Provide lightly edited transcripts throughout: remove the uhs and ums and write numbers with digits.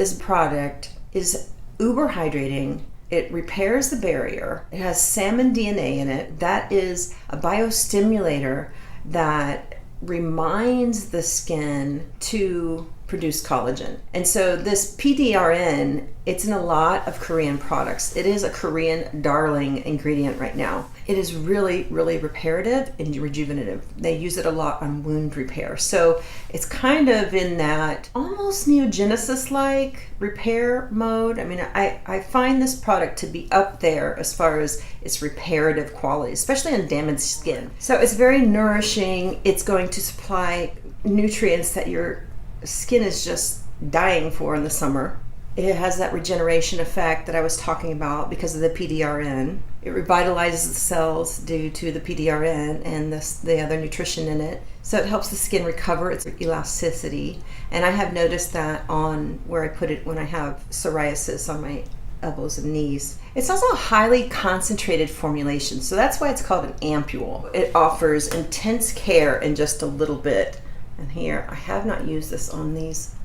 This product is uber hydrating. It repairs the barrier. It has salmon DNA in it. That is a bio-stimulator that reminds the skin to produce collagen. And so this PDRN, it's in a lot of Korean products. It is a Korean darling ingredient right now. It is really, really reparative and rejuvenative. They use it a lot on wound repair. So it's kind of in that almost Neogenesis-like repair mode. I mean, I find this product to be up there as far as its reparative quality, especially on damaged skin. So it's very nourishing. It's going to supply nutrients that your skin is just dying for in the summer. It has that regeneration effect that I was talking about because of the PDRN. It revitalizes the cells due to the PDRN and the other nutrition in it. So it helps the skin recover its elasticity. And I have noticed that on where I put it when I have psoriasis on my elbows and knees. It's also a highly concentrated formulation, so that's why it's called an ampule. It offers intense care in just a little bit. And here, I have not used this on these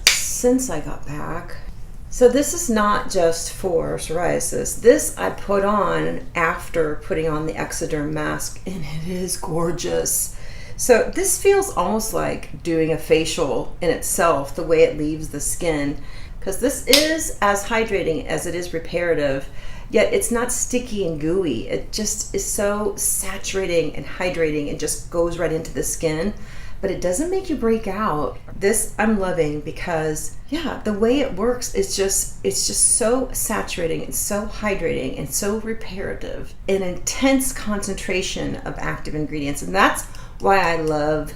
since I got back. So this is not just for psoriasis. This I put on after putting on the Exoderm mask, and it is gorgeous. So this feels almost like doing a facial in itself, the way it leaves the skin, because this is as hydrating as it is reparative, yet it's not sticky and gooey. It just is so saturating and hydrating and just goes right into the skin. But it doesn't make you break out. This I'm loving because, yeah, the way it works is it's just so saturating and so hydrating and so reparative. An intense concentration of active ingredients. And that's why I love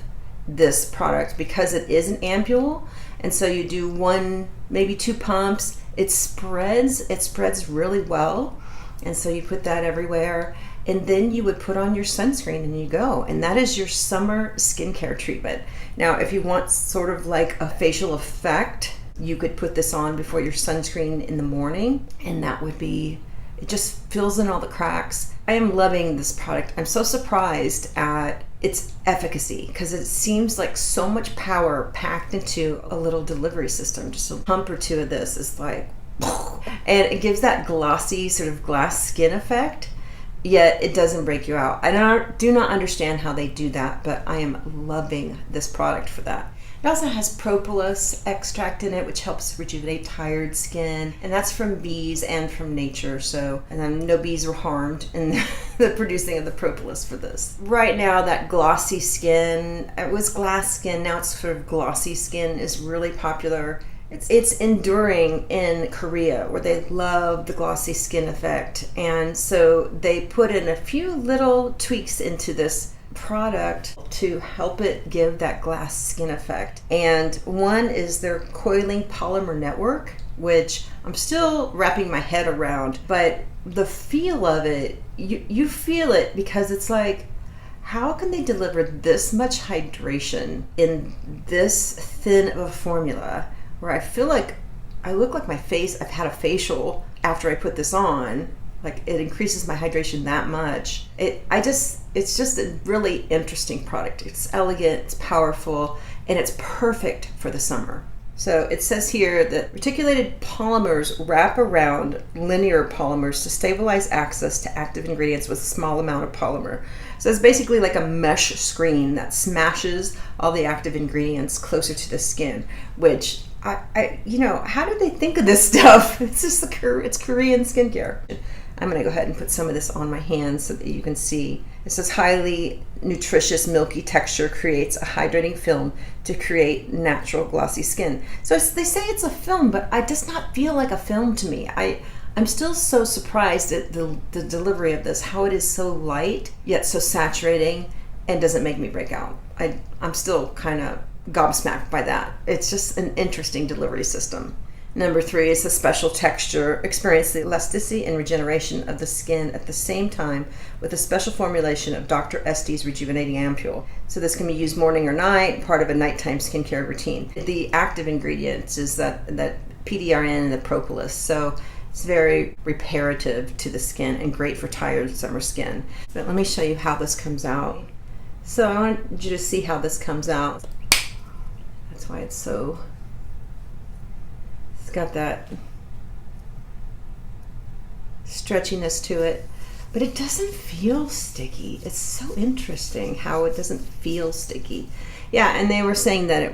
this product, because it is an ampule. And so you do one, maybe two pumps. It spreads really well. And so you put that everywhere. And then you would put on your sunscreen and you go. And that is your summer skincare treatment. Now, if you want sort of like a facial effect, you could put this on before your sunscreen in the morning. And that would be, it just fills in all the cracks. I am loving this product. I'm so surprised at its efficacy because it seems like so much power packed into a little delivery system. Just a pump or two of this is like, and it gives that glossy sort of glass skin effect. Yet it doesn't break you out. I do not understand how they do that, but I am loving this product for that. It also has propolis extract in it, which helps rejuvenate tired skin, and that's from bees and from nature. So, and then no bees were harmed in the producing of the propolis for this. Right now, that glossy skin, it was glass skin, now it's sort of glossy skin, is really popular. It's enduring in Korea, where they love the glossy skin effect. And so they put in a few little tweaks into this product to help it give that glass skin effect. And one is their coiling polymer network, which I'm still wrapping my head around. But the feel of it, you feel it, because it's like, how can they deliver this much hydration in this thin of a formula? Where I feel like I look like my face, I've had a facial after I put this on. Like, it increases my hydration that much. It's just a really interesting product. It's elegant, it's powerful, and it's perfect for the summer. So it says here that reticulated polymers wrap around linear polymers to stabilize access to active ingredients with a small amount of polymer. So it's basically like a mesh screen that smashes all the active ingredients closer to the skin, which how did they think of this stuff? It's just it's Korean skincare. I'm going to go ahead and put some of this on my hands so that you can see. It says highly nutritious milky texture creates a hydrating film to create natural glossy skin. So they say it's a film, but it does not feel like a film to me. I'm still so surprised at the delivery of this, how it is so light yet so saturating and doesn't make me break out. I'm still kind of gobsmacked by that. It's just an interesting delivery system. Number 3 is the special texture. Experience the elasticity and regeneration of the skin at the same time with a special formulation of Dr. Estie's Rejuvenating Ampule. So this can be used morning or night, part of a nighttime skincare routine. The active ingredients is that PDRN and the propolis. So it's very reparative to the skin and great for tired summer skin. But let me show you how this comes out. So I want you to see how this comes out. That's why it's got that stretchiness to it, but it doesn't feel sticky. It's so interesting how it doesn't feel sticky. Yeah, and they were saying that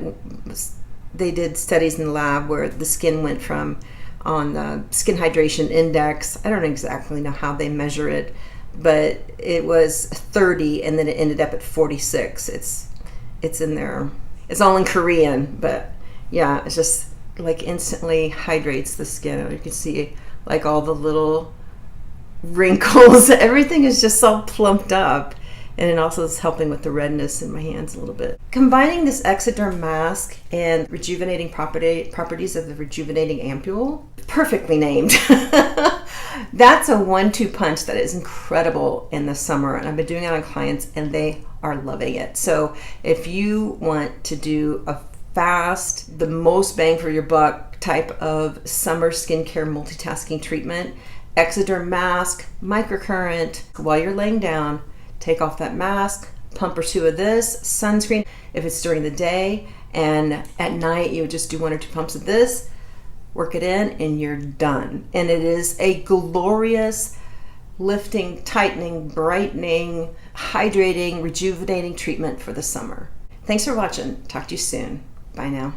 they did studies in the lab where the skin went from, on the skin hydration index, I don't exactly know how they measure it, but it was 30 and then it ended up at 46. It's in there. It's all in Korean, but yeah, it's just like instantly hydrates the skin. You can see like all the little wrinkles. Everything is just all plumped up, and it also is helping with the redness in my hands a little bit. Combining this Exoderm mask and rejuvenating properties of the rejuvenating ampule, perfectly named. That's a 1-2 punch that is incredible in the summer, and I've been doing it on clients and they are loving it. So if you want to do a fast, the most bang for your buck type of summer skincare multitasking treatment, Exoderm mask, microcurrent, while you're laying down, take off that mask, pump or two of this, sunscreen if it's during the day, and at night you would just do 1 or 2 pumps of this, work it in, and you're done. And it is a glorious lifting, tightening, brightening, hydrating, rejuvenating treatment for the summer. Thanks for watching. Talk to you soon. Bye now.